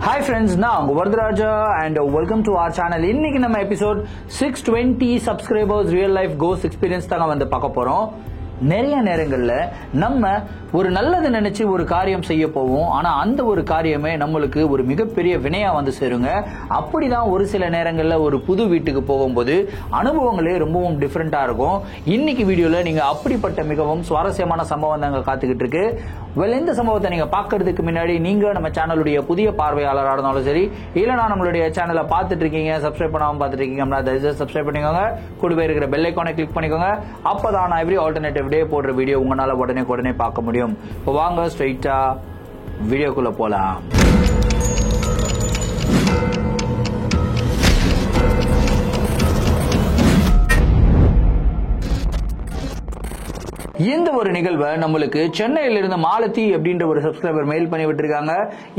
Hi friends, நான் Vardaraja and welcome to our channel. இன்னைக்கு நம்ம episode 620 subscribers real life ghost experience தாங்க வந்து பார்க்க போறோம். நிறைய நேரங்கள்ல நம்ம ஒரு நல்லது நினைச்சு ஒரு காரியம் செய்ய போவோம். ஆனா அந்த ஒரு காரியமே நம்மளுக்கு ஒரு மிகப்பெரிய வினையா வந்து சேருங்க. அப்படிதான் ஒரு சில நேரங்கள்ல ஒரு புது வீட்டுக்கு போகும்போது அனுபவங்களே ரொம்பவும் டிஃப்ரெண்டா இருக்கும். இன்னைக்கு வீடியோல நீங்க அப்படிப்பட்ட மிகவும் சுவாரஸ்யமான சம்பவம் தாங்க காத்துக்கிட்டு இருக்கு. இந்த சம்பவத்தை நீங்க பாக்குறதுக்கு முன்னாடி நீங்க நம்ம சேனலுடைய புதிய பார்வையாளராக இருந்தாலும் சரி, இல்லனா நம்மளுடைய சேனலை பார்த்துட்டு இருக்கீங்க, சப்ஸ்கிரைப் பண்ணாம பார்த்துட்டு இருக்கீங்க அப்படின்னா தயவுசெய்து சப்ஸ்கிரைப் பண்ணிக்கோங்க. கூடவே இருக்கிற பெல் ஐகானை கிளிக் பண்ணிக்கோங்க. அப்பதான் நான் எவ்ரி ஆல்டர்னேட்டிவ் டே போடுற வீடியோ உங்களால உடனே பார்க்க முடியும். இப்போ வாங்க ஸ்ட்ரைட்டா வீடியோக்குள்ள போலாம். இந்த ஒரு நிகழ்வை நம்மளுக்கு சென்னையில இருந்து மாலதி அப்படின்ற ஒரு சப்ஸ்கிரைபர் மெயில் பண்ணி விட்டுருக்காங்க.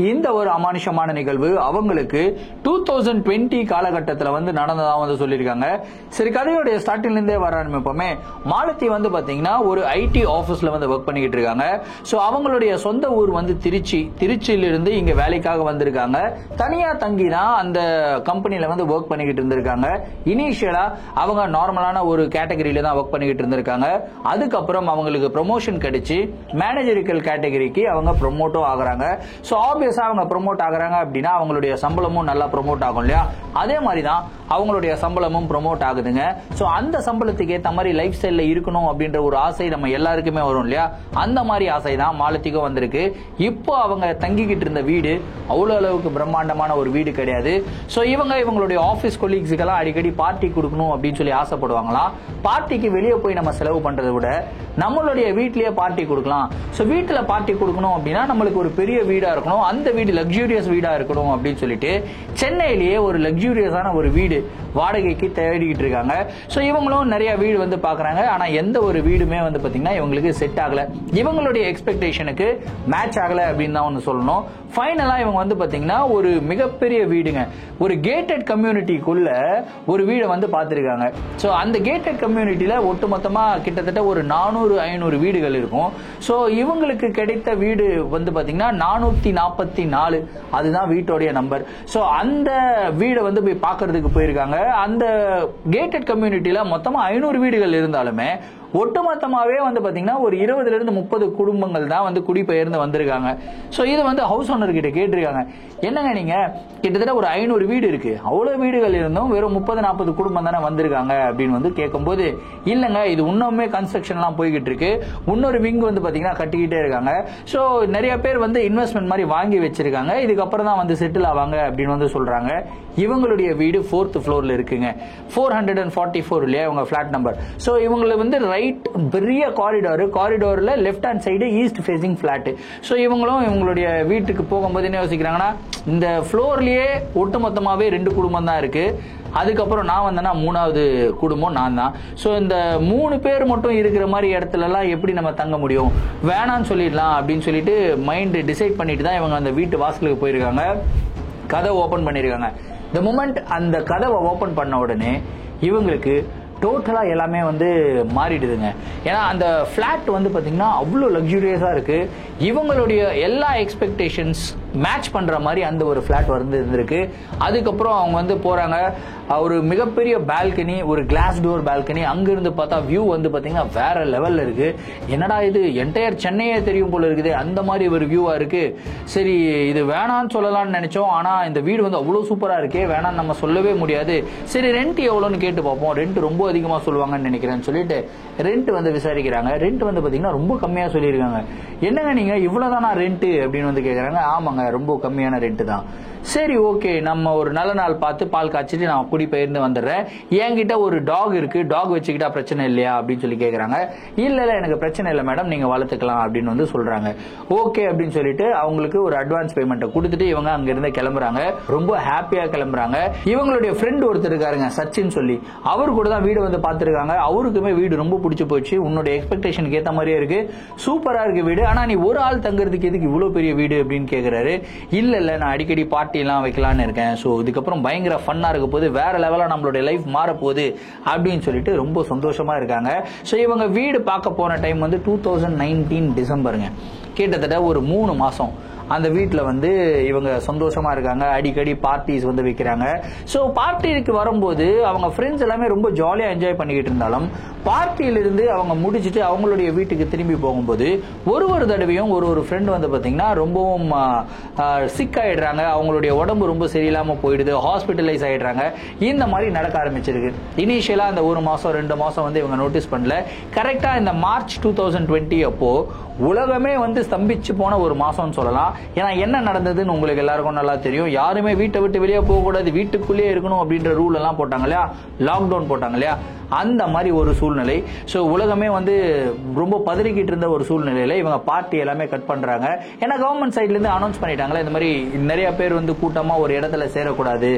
இந்த ஒரு அமானுஷமான நிகழ்வு அவங்களுக்கு 2020 காலகட்டத்தில் வந்து நடந்ததா வந்து சொல்லியிருக்காங்க. சரி, கதையோடைய ஸ்டார்டிங்ல இருந்தே வர ஆரம்பிப்போமே. மாலதி வந்து பாத்தீங்கன்னா ஒரு ஐடி ஆபீஸ்ல வந்து ஒர்க் பண்ணிக்கிட்டு இருக்காங்க. சோ அவங்களுடைய சொந்த ஊர் வந்து திருச்சியில இருந்து இங்க வேலைக்காக வந்திருக்காங்க. தனியா தங்கி தான் அந்த கம்பெனில வந்து ஒர்க் பண்ணிக்கிட்டு இருந்திருக்காங்க. இனிஷியலா அவங்க நார்மலான ஒரு கேட்டகரியில தான் ஒர்க் பண்ணிக்கிட்டு இருந்திருக்காங்க. அதுக்கப்புறம் அவங்களுக்கு ப்ரமோஷன் கிடைச்சு மேனேஜரிக்கல் கேட்டகரிக்கு அவங்க ப்ரமோட்டும் ஆகுறாங்க. சோ ஆப்வியஸா அவங்க ப்ரமோட் ஆகுறாங்க அப்படின்னா அவங்களுடைய சம்பளமும் நல்லா ப்ரமோட் ஆகும் இல்லையா? அதே மாதிரி தான் அவங்களுடைய சம்பளமும் ப்ரமோட் ஆகுதுங்க. சோ அந்த சம்பளத்துக்கு ஏற்ற மாதிரி லைஃப் ஸ்டைல்ல இருக்கணும் அப்படின்ற ஒரு ஆசை நம்ம எல்லாருக்குமே வரும் இல்லையா? அந்த மாதிரி ஆசை தான் மாலதிக்கும் வந்திருக்கு. இப்போ அவங்க தங்கிக்கிட்டு இருந்த வீடு அவ்வளவு அளவுக்கு பிரம்மாண்டமான ஒரு வீடு கிடையாது. சோ இவங்களுடைய ஆபீஸ் கொலீக்ஸுக்கெல்லாம் அடிக்கடி பார்ட்டி கொடுக்கணும் அப்படின்னு சொல்லி ஆசைப்படுவாங்களாம். பார்ட்டிக்கு வெளியே போய் நம்ம செலவு பண்றதை விட நம்மளுடைய வீட்லயே பார்ட்டி கொடுக்கலாம். சோ வீட்டுல பார்ட்டி கொடுக்கணும் அப்படின்னா நம்மளுக்கு ஒரு பெரிய வீடா இருக்கணும், அந்த வீடு லக்ஸூரியஸ் வீடா இருக்கணும் அப்படின்னு சொல்லிட்டு சென்னையிலேயே ஒரு லக்ஸூரியஸான ஒரு வீடு வாடகைக்கு தேடிக்கிட்டு இருக்காங்க. சோ இவங்களும் நிறைய வீடு வந்து பாக்குறாங்க. ஆனா எந்த ஒரு வீடுமே வந்து பாத்தீங்கன்னா இவங்களுக்கு செட் ஆகல, இவங்களுடைய எக்ஸ்பெக்டேஷனுக்கு மேட்ச் ஆகல அப்படின்னு தான் ஒன்று சொல்லணும். ஃபைனலா இவங்க வந்து பாத்தீங்கன்னா ஒரு மிகப்பெரிய வீடுங்க, ஒரு கேட்டட் கம்யூனிட்டிக்குள்ள ஒரு வீடை வந்து பார்த்திருக்காங்க. சோ அந்த கேட்டட் கம்யூனிட்டியில ஒட்டுமொத்தமா கிட்டத்தட்ட ஒரு 400-500 வீடுகள் இருக்கும். சோ இவங்களுக்கு கிடைத்த வீடு வந்து பாத்தீங்கன்னா 444, அதுதான் வீட்டோடைய நம்பர். சோ அந்த வீடை வந்து போய் பாக்குறதுக்கு போயிருக்காங்க. அந்த கேட்டட் கம்யூனிட்டியில மொத்தமா 500 வீடுகள் இருந்தாலுமே ஒட்டுமொத்தமாவே வந்து பாத்தீங்கன்னா ஒரு 20-30 குடும்பங்கள் தான் வந்து குடிபெயர்ந்து வந்திருக்காங்க. சோ இது வந்து ஹவுஸ் ஓனர் கிட்ட கேட்டிருக்காங்க, என்னங்க நீங்க கிட்டத்தட்ட ஒரு 500 வீடு இருக்கு, அவ்வளவு வீடுகள் இருந்தும் வெறும் 30-40 குடும்பம் தானே வந்திருக்காங்க அப்படின்னு வந்து கேட்கும்போது, இல்லங்க இது இன்னுமே கன்ஸ்ட்ரக்ஷன் எல்லாம் போய்கிட்டு இருக்கு, இன்னொரு விங் வந்து பாத்தீங்கன்னா கட்டிக்கிட்டே இருக்காங்க. சோ நிறைய பேர் வந்து இன்வெஸ்ட்மெண்ட் மாதிரி வாங்கி வச்சிருக்காங்க, இதுக்கப்புறம் தான் வந்து செட்டில் ஆவாங்க அப்படின்னு வந்து சொல்றாங்க. இவங்களுடைய வீடு 4th ஃப்ளோர்ல இருக்குங்க, 444 இல்லையா இவங்க பிளாட் நம்பர். சோ இவங்களுக்கு வந்து ரைட் பெரிய காரிடோர்ல left hand side east facing flat. So இவங்களும் இவங்களுடைய வீட்டுக்கு போகும்போது என்ன யோசிக்கிறாங்கன்னா, இந்த ஃப்ளோர்லயே ஒட்டுமொத்தமாவே 2 குடும்பம் தான் இருக்கு, அதுக்கப்புறம் நான் வந்தேன்னா 3வது குடும்பம் நான் தான். சோ இந்த 3 பேர் மட்டும் இருக்கிற மாதிரி இடத்துல எல்லாம் எப்படி நம்ம தங்க முடியும், வேணான்னு சொல்லிடலாம் அப்படின்னு சொல்லிட்டு மைண்ட் டிசைட் பண்ணிட்டு தான் இவங்க அந்த வீட்டு வாசலுக்கு போயிருக்காங்க. கதவை ஓபன் பண்ணிருக்காங்க. இந்த மொமெண்ட் அந்த கதவை ஓபன் பண்ண உடனே இவங்களுக்கு டோட்டலா எல்லாமே வந்து மாறிடுதுங்க. ஏன்னா அந்த பிளாட் வந்து பாத்தீங்கன்னா அவ்வளவு லக்ஸூரியஸா இருக்கு, இவங்களுடைய எல்லா எக்ஸ்பெக்டேஷன்ஸ் மேட்ச் பண்ற மாதிரி அந்த ஒரு பிளாட் வந்து இருந்திருக்கு. அதுக்கப்புறம் அவங்க வந்து போறாங்க, ஒரு மிகப்பெரிய பால்கனி, ஒரு கிளாஸ் டோர் பால்கனி, அங்கிருந்து பார்த்தா வியூ வந்து பாத்தீங்கன்னா வேற லெவல்ல இருக்கு. என்னடா இது என்டையர் சென்னையே தெரியும் போல இருக்குது, அந்த மாதிரி ஒரு வியூவா இருக்கு. சரி இது வேணான்னு சொல்லலாம்னு நினைச்சோம், ஆனா இந்த வீடு வந்து அவ்வளவு சூப்பரா இருக்கே, வேணான்னு நம்ம சொல்லவே முடியாது. சரி ரெண்ட் எவ்வளவுன்னு கேட்டு பார்ப்போம், ரெண்ட் ரொம்ப அதிகமா சொல்லுவாங்கன்னு நினைக்கிறேன்னு சொல்லிட்டு ரெண்ட் வந்து விசாரிக்கிறாங்க. ரெண்ட் வந்து பாத்தீங்கன்னா ரொம்ப கம்மியா சொல்லியிருக்காங்க. என்னங்க நீங்க இவ்வளவுதானா ரெண்ட் அப்படின்னு வந்து கேக்குறாங்க. ஆமாங்க ரொம்ப கம்மியான ரெண்ட் தான். சரி ஓகே, நம்ம ஒரு நல்ல நாள் பார்த்து பால் காய்ச்சிட்டு நான் குடிபெயர்ந்து வந்துடுறேன், என்கிட்ட ஒரு டாக் இருக்கு, டாக் வச்சுக்கிட்டா பிரச்சனை இல்லையா அப்படின்னு சொல்லி கேக்குறாங்க. இல்ல எனக்கு பிரச்சனை இல்லை மேடம், நீங்க வளர்த்துக்கலாம் அப்படின்னு வந்து சொல்றாங்க. ஓகே அப்படின்னு சொல்லிட்டு அவங்களுக்கு ஒரு அட்வான்ஸ் பேமெண்ட்டை கொடுத்துட்டு இவங்க அங்க இருந்து கிளம்புறாங்க. ரொம்ப ஹாப்பியா கிளம்புறாங்க. இவங்களுடைய ஃப்ரெண்ட் ஒருத்தர் இருக்காருங்க சச்சின் சொல்லி, அவரு கூட தான் வீடு வந்து பார்த்திருக்காங்க. அவருக்குமே வீடு ரொம்ப பிடிச்சு போச்சு, உன்னோட எக்ஸ்பெக்டேஷனுக்கு ஏத்த மாதிரியே இருக்கு, சூப்பரா இருக்கு வீடு, ஆனா நீ ஒரு ஆள் தங்குறதுக்கு எதுக்கு இவ்வளவு பெரிய வீடு அப்படின்னு கேக்குறாரு. இல்ல நான் அடிக்கடி பார்ட்டி எல்லாம் வைக்கலான்னு இருக்கேன், சோ இதுக்கப்புறம் பயங்கர ஃபன்னா இருக்க போது, வேற லெவலா நம்மளுடைய லைஃப் மாற போகுது அப்படின்னு சொல்லிட்டு ரொம்ப சந்தோஷமா இருக்காங்க. சோ இவங்க வீடு பார்க்க போன டைம் வந்து 2019 டிசம்பருங்க, கிட்டத்தட்ட ஒரு 3 மாசம். அந்த வீட்டில் வந்து இவங்க சந்தோஷமா இருக்காங்க. அடிக்கடி பார்ட்டிஸ் வந்து வைக்கிறாங்க. ஸோ பார்ட்டிக்கு வரும்போது அவங்க ஃப்ரெண்ட்ஸ் எல்லாமே ரொம்ப ஜாலியாக என்ஜாய் பண்ணிக்கிட்டு இருந்தாலும் பார்ட்டியிலிருந்து அவங்க முடிச்சுட்டு அவங்களுடைய வீட்டுக்கு திரும்பி போகும்போது ஒரு தடவையும் ஒரு ஃப்ரெண்ட் வந்து பார்த்தீங்கன்னா ரொம்பவும் சிக் ஆயிடுறாங்க. அவங்களுடைய உடம்பு ரொம்ப சரியில்லாமல் போயிடுது, ஹாஸ்பிட்டலைஸ் ஆயிடுறாங்க. இந்த மாதிரி நடக்க ஆரம்பிச்சிருக்கு. இனிஷியலா இந்த 1 மாசம் 2 மாசம் வந்து இவங்க நோட்டீஸ் பண்ணல. கரெக்டா இந்த மார்ச் 2020 அப்போ உலகமே வந்து ஸ்தம்பிச்சு போன ஒரு மாசம்னு சொல்லலாம். ஏன்னா என்ன நடந்ததுன்னு உங்களுக்கு எல்லாருக்கும் நல்லா தெரியும். யாருமே வீட்டை விட்டு வெளியே போகக்கூடாது, வீட்டுக்குள்ளேயே இருக்கணும் அப்படின்ற ரூல் எல்லாம் போட்டாங்க இல்லையா, லாக்டவுன் போட்டாங்க இல்லையா, அந்த மாதிரி ஒரு சூழ்நிலை. ஸோ உலகமே வந்து ரொம்ப பதறிக்கிட்டு இருந்த ஒரு சூழ்நிலையில இவங்க பார்ட்டி எல்லாமே கட் பண்றாங்க. ஏன்னா கவர்மெண்ட் சைட்ல இருந்து அனௌன்ஸ் பண்ணிட்டாங்களே இந்த மாதிரி நிறைய பேர் வந்து கூட்டமா ஒரு இடத்துல சேரக்கூடாது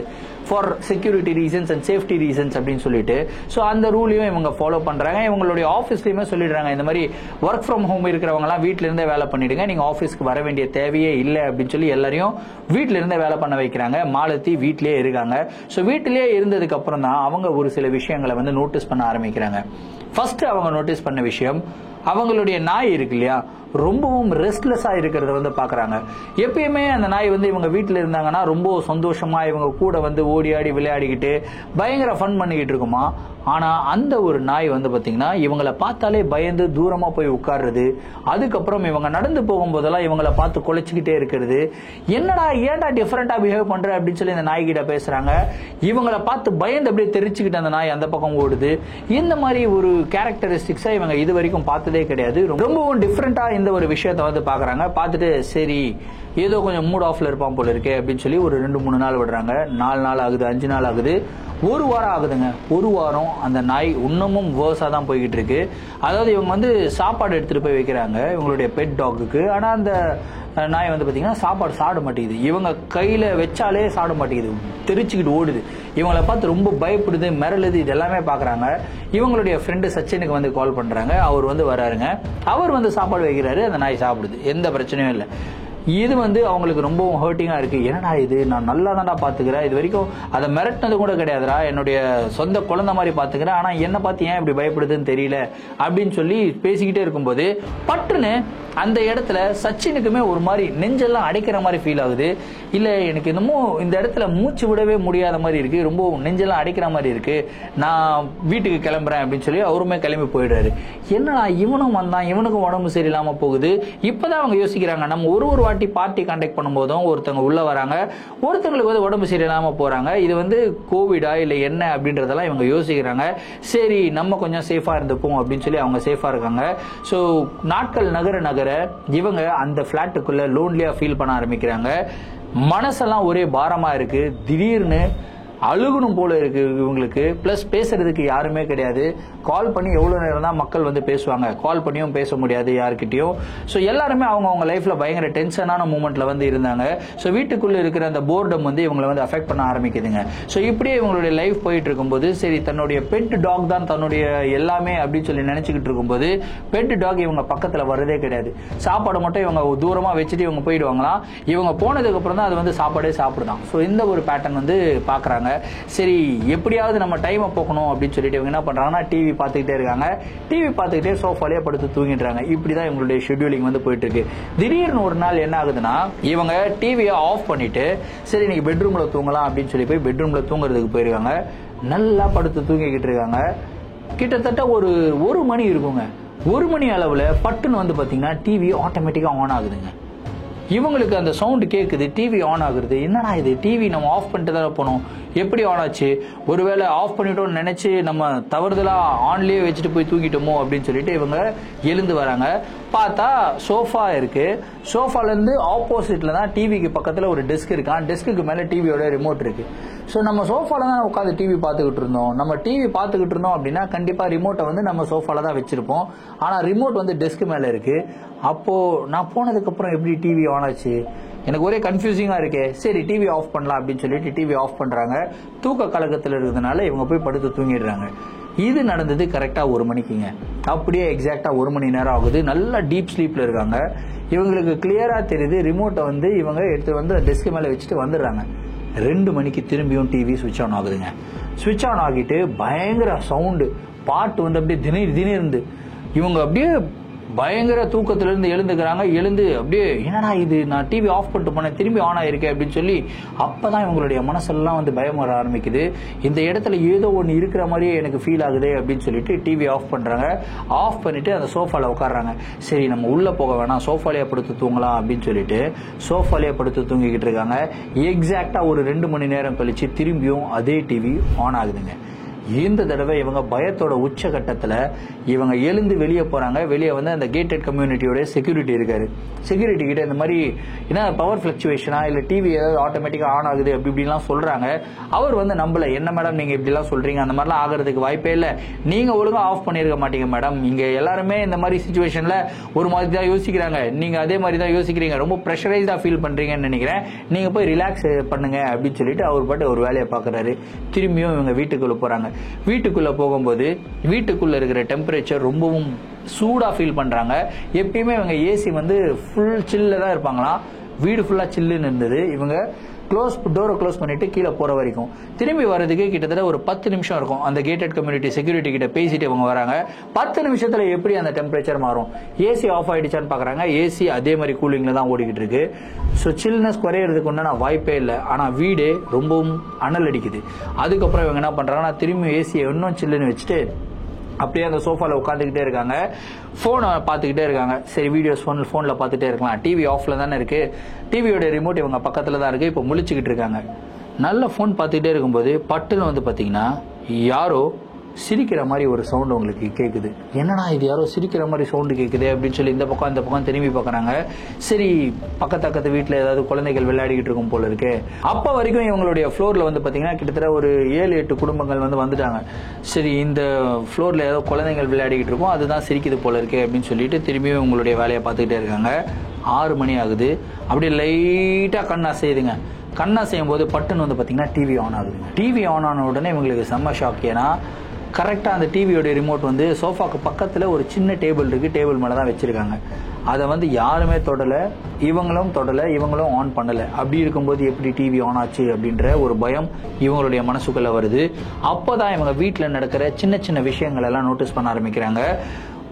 for security reasons and safety reasons அப்படின்னு சொல்லிட்டு. ஸோ அந்த ரூலையும் இவங்க ஃபாலோ பண்றாங்க. இவங்களுடைய ஆஃபீஸ்லயுமே சொல்லிடுறாங்க இந்த மாதிரி ஒர்க் ஃப்ரம் ஹோம் இருக்கிறவங்க எல்லாம் வீட்டில இருந்தே வேலை பண்ணிடுங்க, நீங்க ஆஃபீஸ்க்கு வர வேண்டிய தேவையே இல்லை அப்படின்னு சொல்லி எல்லாரையும் வீட்டில இருந்தே வேலை பண்ண வைக்கிறாங்க. மாலதி வீட்டிலேயே இருக்காங்க. ஸோ வீட்டிலேயே இருந்ததுக்கு அப்புறம் தான் அவங்க ஒரு சில விஷயங்களை வந்து நோட்டீஸ் பண்ண ஆரம்பிக்கிறாங்க. ஃபர்ஸ்ட் அவங்க நோட்டீஸ் பண்ண விஷயம், அவங்களுடைய நாய் இருக்கு இல்லையா, ரொம்பவும் ரெஸ்ட்லெஸ்ஸா இருக்கிறத வந்து பாக்குறாங்க. எப்பயுமே அந்த நாய் வந்து இவங்க வீட்டில் இருந்தாங்கன்னா ரொம்ப சந்தோஷமா இவங்க கூட வந்து ஓடி ஆடி விளையாடிக்கிட்டு பயங்கர ஃபன் பண்ணிக்கிட்டு இருக்குமா. ஆனா அந்த ஒரு நாய் வந்து பாத்தீங்கன்னா இவங்களை பார்த்தாலே பயந்து தூரமா போய் உட்கார்றது, அதுக்கப்புறம் இவங்க நடந்து போகும்போதெல்லாம் இவங்களை பார்த்து குலைச்சிக்கிட்டே இருக்கிறது. என்னடா ஏன்டா டிஃபரெண்டா பிஹேவ் பண்ற அப்படின்னு சொல்லி இந்த நாய் கிட்ட பேசுறாங்க. இவங்களை பார்த்து பயந்து அப்படியே தெரிச்சுக்கிட்டு அந்த நாய் அந்த பக்கம் ஓடுது. இந்த மாதிரி ஒரு கேரக்டரிஸ்டிக்ஸா இவங்க இது வரைக்கும் பார்த்ததே கிடையாது. ரொம்பவும் டிஃபரெண்டா இந்த ஒரு விஷயத்தை வந்து பாக்குறாங்க. பார்த்துட்டு சரி ஏதோ கொஞ்சம் மூட் ஆஃப்ல இருப்பான் போல இருக்கே அப்படின்னு சொல்லி ஒரு 2-3 நாள் விடுறாங்க. 4 நாள் ஆகுது, 5 நாள் ஆகுது, 1 வாரம் ஆகுதுங்க. 1 வாரம் அந்த நாய் இன்னமும் வேர்ஸா தான் போய்கிட்டு இருக்கு. அதாவது இவங்க வந்து சாப்பாடு எடுத்துட்டு போய் வைக்கிறாங்க இவங்களுடைய பெட் டாக்குக்கு. ஆனா அந்த நாய் வந்து பாத்தீங்கன்னா சாப்பாடு சாப்பிட மாட்டேங்குது. இவங்க கையில வச்சாலே சாப்பிட மாட்டேங்குது, தெரிச்சுக்கிட்டு ஓடுது. இவங்களை பார்த்து ரொம்ப பயப்படுது, மிரளுது. இது எல்லாமே பாக்குறாங்க. இவங்களுடைய ஃப்ரெண்டு சச்சினுக்கு வந்து கால் பண்றாங்க. அவர் வந்து வராருங்க. அவர் வந்து சாப்பாடு வைக்கிறாரு, அந்த நாய் சாப்பிடுது, எந்த பிரச்சனையும் இல்லை. இது வந்து அவங்களுக்கு ரொம்பவும் ஹர்ட்டிங்கா இருக்கு. என்னடா இது, நான் நல்லா தான்டா பாத்துக்கிறேன், இது வரைக்கும் அதை மிரட்டினது கூட கிடையாதுடா, என்னுடைய சொந்த குழந்தை மாதிரி பாத்துக்கிறேன், ஆனா என்ன பார்த்து ஏன் இப்படி பயப்படுதுன்னு தெரியல அப்படின்னு சொல்லி பேசிக்கிட்டே இருக்கும்போது பட்டுன்னு அந்த இடத்துல சச்சினுக்குமே ஒரு மாதிரி நெஞ்செல்லாம் அடைக்கிற மாதிரி ஃபீல் ஆகுது. இல்ல எனக்கு இன்னமும் இந்த இடத்துல மூச்சு விடவே முடியாத மாதிரி இருக்கு, ரொம்ப நெஞ்செல்லாம் அடைக்கிற மாதிரி இருக்கு, நான் வீட்டுக்கு கிளம்புறேன் அப்படின்னு சொல்லி அவருமே கிளம்பி போயிடுறாரு. என்னடா இவனும் வந்தான், இவனுக்கும் உடம்பு சரியில்லாம போகுது. இப்பதான் அவங்க யோசிக்கிறாங்க, நம்ம ஒரு வாட்டி பார்ட்டி கான்டாக்ட் பண்ணும்போதும் ஒருத்தவங்க உள்ள வராங்க, ஒருத்தங்களுக்கு வந்து உடம்பு சரியில்லாம போறாங்க. இது வந்து கோவிடா இல்ல என்ன அப்படின்றதெல்லாம் இவங்க யோசிக்கிறாங்க. சரி நம்ம கொஞ்சம் சேஃபா இருந்துப்போம் அப்படின்னு சொல்லி அவங்க சேஃபா இருக்காங்க. ஸோ நாட்கள் நகர இவங்க அந்த பிளாட்டுக்குள்ள லோன்லியா ஃபீல் பண்ண ஆரம்பிக்கிறாங்க. மனசெல்லாம் ஒரே பாரமா இருக்கு. திடீர்னு அழுகணும் போல இருக்கு இவங்களுக்கு. பிளஸ் பேசுறதுக்கு யாருமே கிடையாது. கால் பண்ணி எவ்வளவு நேரம் தான் மக்கள் வந்து பேசுவாங்க, கால் பண்ணியும் பேச முடியாது யாருக்கிட்டையும். ஸோ எல்லாருமே அவங்க லைஃப்ல பயங்கர டென்ஷனான மூமெண்ட்ல வந்து இருந்தாங்க. ஸோ வீட்டுக்குள்ள இருக்கிற அந்த போர்டம் வந்து இவங்களை வந்து அஃபெக்ட் பண்ண ஆரம்பிக்குதுங்க. ஸோ இப்படியே இவங்களுடைய லைஃப் போயிட்டு இருக்கும்போது சரி தன்னுடைய பெட் டாக் தான் தன்னுடைய எல்லாமே அப்படின்னு சொல்லி நினைச்சுக்கிட்டு இருக்கும்போது பெட் டாக் இவங்க பக்கத்துல வரதே கிடையாது. சாப்பாடு மட்டும் இவங்க தூரமா வச்சுட்டு இவங்க போயிடுவாங்களாம். இவங்க போனதுக்கு அப்புறம் தான் அது வந்து சாப்பாடே சாப்பிடுதான். ஸோ இந்த ஒரு பேட்டர்ன் வந்து பாக்குறாங்க. சரி எப்படியாவது நம்ம டைமை போக்கணும் அப்படின்னு சொல்லிட்டு இவங்க என்ன பண்றாங்கன்னா டிவி பார்த்துக்கிட்டே இருக்காங்க. டிவி பார்த்துக்கிட்டே சோஃபாலே படுத்து தூங்கிடுறாங்க. இப்படிதான் இவங்களுடைய ஷெட்யூலிங் வந்து போயிட்டு இருக்கு. திடீர்னு ஒரு நாள் என்ன ஆகுதுன்னா இவங்க டிவியை ஆஃப் பண்ணிட்டு சரி நீங்க பெட்ரூம்ல தூங்கலாம் அப்படின்னு சொல்லி போய் பெட்ரூம்ல தூங்குறதுக்கு போயிருக்காங்க. நல்லா படுத்து தூங்கிக்கிட்டு இருக்காங்க. கிட்டத்தட்ட ஒரு மணி இருக்குங்க. 1 மணி அளவுல பட்டுன்னு வந்து பாத்தீங்கன்னா டிவி ஆட்டோமேட்டிக்கா ஆன் ஆகுதுங்க. இவங்களுக்கு அந்த சவுண்ட் கேட்குது, டிவி ஆன் ஆகுது. என்னடா இது, டிவி நம்ம ஆஃப் பண்ணிட்டு தான் போனோம், எப்படி ஆன் ஆச்சு, ஒருவேளை ஆஃப் பண்ணிட்டோம்னு நினைச்சு நம்ம தவறுதலா ஆன்லயே வச்சுட்டு போய் தூங்கிட்டோமோ அப்படின்னு சொல்லிட்டு இவங்க எழுந்து வராங்க. பார்த்தா சோஃபா இருக்கு. சோஃபால இருந்து ஆப்போசிட்ல தான் டிவிக்கு பக்கத்துல ஒரு டெஸ்க் இருக்கான். டெஸ்க்கு மேல டிவியோட ரிமோட் இருக்கு. ஸோ நம்ம சோஃபால தான் உட்காந்து டிவி பார்த்துக்கிட்டு இருந்தோம். நம்ம டிவி பார்த்துக்கிட்டு இருந்தோம் அப்படின்னா கண்டிப்பா ரிமோட்டை வந்து நம்ம சோஃபால தான் வச்சிருப்போம். ஆனா ரிமோட் வந்து டெஸ்க் மேல இருக்கு. அப்போ நான் போனதுக்கு அப்புறம் எப்படி டிவி ஆன் ஆச்சு, எனக்கு ஒரே கன்ஃபியூசிங்கா இருக்கே. சரி டிவி ஆஃப் பண்ணலாம் அப்படின்னு சொல்லிட்டு டிவி ஆஃப் பண்றாங்க. தூக்க கலக்கத்தில் இருக்கிறதுனால இவங்க போய் படுத்து தூங்கிடுறாங்க. இது நடந்தது கரெக்டா 1 மணிக்குங்க. அப்படியே எக்ஸாக்டா 1 மணி நேரம் ஆகுது. நல்லா டீப் ஸ்லீப்ல இருக்காங்க. இவங்களுக்கு கிளியரா தெரியுது ரிமோட்டை வந்து இவங்க எடுத்து வந்து டெஸ்க் மேல வச்சுட்டு வந்துடுறாங்க. 2 மணிக்கு திரும்பியும் டிவி சுவிட்ச் ஆன் ஆகுதுங்க. சுவிட்ச் ஆன் ஆகிட்டு பயங்கர சவுண்டு, பாட்டு வந்து அப்படியே திடீர்னு இவங்க அப்படியே பயங்கர தூக்கத்திலிருந்து எழுந்துக்கிறாங்க. எழுந்து அப்படியே என்னடா இது, நான் டிவி ஆஃப் பண்ணிட்டு போனேன், திரும்பி ஆன் ஆயிருக்கேன் அப்படின்னு சொல்லி அப்பதான் இவங்களுடைய மனசெல்லாம் வந்து பயம் வர ஆரம்பிக்குது. இந்த இடத்துல ஏதோ ஒன்று இருக்கிற மாதிரியே எனக்கு ஃபீல் ஆகுது அப்படின்னு சொல்லிட்டு டிவி ஆஃப் பண்றாங்க. ஆஃப் பண்ணிட்டு அந்த சோஃபால உட்காடுறாங்க. சரி நம்ம உள்ள போக வேணாம், சோஃபாலேயே படுத்து தூங்கலாம் அப்படின்னு சொல்லிட்டு சோஃபாலேயே படுத்து தூங்கிக்கிட்டு இருக்காங்க. எக்ஸாக்டா ஒரு 2 மணி நேரம் கழிச்சு திரும்பியும் அதே டிவி ஆன் ஆகுதுங்க. இந்த தடவை இவங்க பயத்தோட உச்சகட்டத்தில் இவங்க எழுந்து வெளியே போறாங்க. வெளியே வந்து அந்த கேட்டட் கம்யூனிட்டியோட செக்யூரிட்டி இருக்காரு. செக்யூரிட்டி கிட்ட இந்த மாதிரி என்ன பவர் பிளக்சுவேஷனா இல்ல டிவி ஏதாவது ஆட்டோமேட்டிக்கா ஆன் ஆகுது அப்படி இப்படிலாம் சொல்றாங்க. அவர் வந்து நம்பல. என்ன மேடம் நீங்க இப்படிலாம் சொல்றீங்க, அந்த மாதிரிலாம் ஆகிறதுக்கு வாய்ப்பே இல்லை, நீங்க ஒழுங்கா ஆஃப் பண்ணிருக்க மாட்டீங்க மேடம், இங்க எல்லாருமே இந்த மாதிரி சிச்சுவேஷன்ல ஒரு மாதிரி தான் யோசிக்கிறாங்க, நீங்க அதே மாதிரி தான் யோசிக்கிறீங்க, ரொம்ப ப்ரெஷரைஸ்டா ஃபீல் பண்றீங்கன்னு நினைக்கிறேன், நீங்க போய் ரிலாக்ஸ் பண்ணுங்க அப்படின்னு சொல்லிட்டு அவர் பாட்டு ஒரு வேலையை பாக்குறாரு. திரும்பியும் இவங்க வீட்டுக்குள்ள போறாங்க. வீட்டுக்குள்ள போகும்போது வீட்டுக்குள்ள இருக்கிற டெம்பரேச்சர் ரொம்பவும் சூடா ஃபீல் பண்றாங்க. எப்பயுமே இவங்க ஏசி வந்து ஃபுல் சில்ல தான் இருப்பாங்களாம். வீடு ஃபுல்லா சில்லுன்னு இருந்தது. இவங்க டோரை க்ளோஸ் பண்ணிட்டு கீழே போற வரைக்கும் திரும்பி வர்றதுக்கு கிட்டத்தட்ட ஒரு 10 நிமிஷம் இருக்கும். அந்த கேட்டட் கம்யூனிட்டி செக்யூரிட்டி கிட்ட பேசிட்டு இவங்க வராங்க. 10 நிமிஷத்துல எப்படி அந்த டெம்பரேச்சர் மாறும்? ஏசி ஆஃப் ஆயிடுச்சான்னு பாக்குறாங்க. ஏசி அதே மாதிரி கூலிங்ல தான் ஓடிக்கிட்டு இருக்கு. ஸோ சில்னஸ் குறையறதுக்கு ஒன்றும் வாய்ப்பே இல்லை. ஆனா வீடே ரொம்பவும் அனல் அடிக்குது. அதுக்கப்புறம் இவங்க என்ன பண்றாங்கன்னா திரும்பி ஏசியை இன்னும் சில்லுன்னு வச்சுட்டு அப்படியே அந்த சோஃபால உட்காந்துக்கிட்டே இருக்காங்க. போனை பார்த்துக்கிட்டே இருக்காங்க. சரி வீடியோஸ் போன்ல பார்த்துட்டே இருக்கலாம், டிவி ஆஃப்ல தானே இருக்கு, டிவியோட ரிமோட் இவங்க பக்கத்துல தான் இருக்கு. இப்போ முழிச்சுக்கிட்டு இருக்காங்க. நல்ல போன் பார்த்துக்கிட்டே இருக்கும்போது பட்டுன்னு வந்து பாத்தீங்கன்னா யாரோ சிரிக்கிற மாதிரி ஒரு சவுண்ட் உங்களுக்கு கேக்குது. என்னடா இது, யாரோ சிரிக்கிற மாதிரி சவுண்டு கேக்குது அப்படின்னு சொல்லி இந்த பக்கம் திரும்பி பார்க்கறாங்க. சரி பக்கத்து வீட்டுல ஏதாவது குழந்தைகள் விளையாடிக்கிட்டு இருக்கும் போல இருக்கு. அப்ப வரைக்கும் இவங்களுடைய ஃப்ளோர்ல வந்து பாத்தீங்கன்னா கிட்டத்தட்ட ஒரு 7-8 குடும்பங்கள் வந்து வந்துட்டாங்க. சரி இந்த ஃப்ளோர்ல ஏதோ குழந்தைகள் விளையாடிக்கிட்டு இருக்கும், அதுதான் சிரிக்குது போல இருக்கு அப்படின்னு சொல்லிட்டு திரும்பியும் இவங்களுடைய வேலையை பார்த்துக்கிட்டே இருக்காங்க. 6 மணி ஆகுது. அப்படியே லைட்டா கண் அசையுதுங்க. கண்ணா செய்யும் போது பட்டுன்னு வந்து பாத்தீங்கன்னா டிவி ஆன் ஆகுதுங்க. டிவி ஆன் ஆன உடனே இவங்களுக்கு செம்ம ஷாக். ஏன்னா கரெக்டா அந்த டிவியோட ரிமோட் வந்து சோஃபாக்கு பக்கத்துல ஒரு சின்ன டேபிள் இருக்கு, டேபிள் மேலதான் வச்சிருக்காங்க. அதை வந்து யாருமே தொடல, இவங்களும் தொடல, இவங்களும் ஆன் பண்ணல. அப்படி இருக்கும்போது எப்படி டிவி ஆன் ஆச்சு அப்படின்ற ஒரு பயம் இவங்களுடைய மனசுக்குள்ள வருது. அப்பதான் இவங்க வீட்டுல நடக்கிற சின்ன சின்ன விஷயங்கள் எல்லாம் நோட்டீஸ் பண்ண ஆரம்பிக்கிறாங்க.